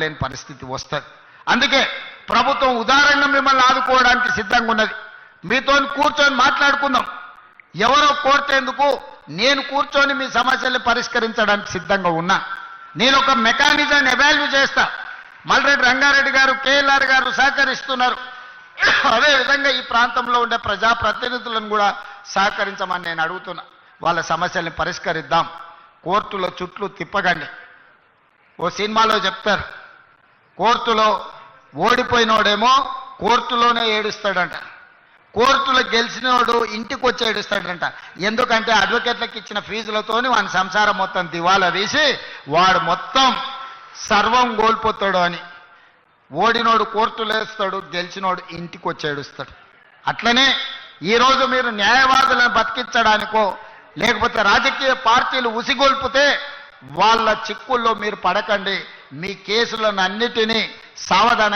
లేని పరిస్థితి వస్తుంది. అందుకే ప్రభుత్వం ఉదారంగా మిమ్మల్ని ఆదుకోవడానికి సిద్ధంగా ఉన్నది. మీతో కూర్చొని మాట్లాడుకుందాం. ఎవరో కోర్చేందుకు నేను కూర్చొని మీ సమస్యల్ని పరిష్కరించడానికి సిద్ధంగా ఉన్నా. నేను ఒక మెకానిజం ఎవాల్యూ చేస్తా. మల్రెడ్డి రంగారెడ్డి గారు, కేఎల్ఆర్ గారు సహకరిస్తున్నారు. అదేవిధంగా ఈ ప్రాంతంలో ఉండే ప్రజాప్రతినిధులను కూడా సహకరించమని నేను అడుగుతున్నా. వాళ్ళ సమస్యల్ని పరిష్కరిద్దాం. కోర్టులో చుట్లు తిప్పకండి. ఓ సినిమాలో చెప్తారు, కోర్టులో ఓడిపోయినోడేమో కోర్టులోనే ఏడుస్తాడంట, కోర్టులో గెలిచినోడు ఇంటికి వచ్చి ఏడుస్తాడంట. ఎందుకంటే అడ్వకేట్లకు ఇచ్చిన ఫీజులతోని వాని సంసారం మొత్తం దివాలా తీసి వాడు మొత్తం సర్వం కోల్పోతాడు అని. ఓడినోడు కోర్టులో వేస్తాడు, గెలిచినోడు ఇంటికి వచ్చి ఏడుస్తాడు. అట్లనే ఈరోజు మీరు న్యాయవాదులను బతికించడానికో లేకపోతే రాజకీయ పార్టీలు ఉసిగొల్పితే వాళ్ళ చిక్కుల్లో మీరు పడకండి. మీ కేసులను అన్నిటినీ సావధానంగా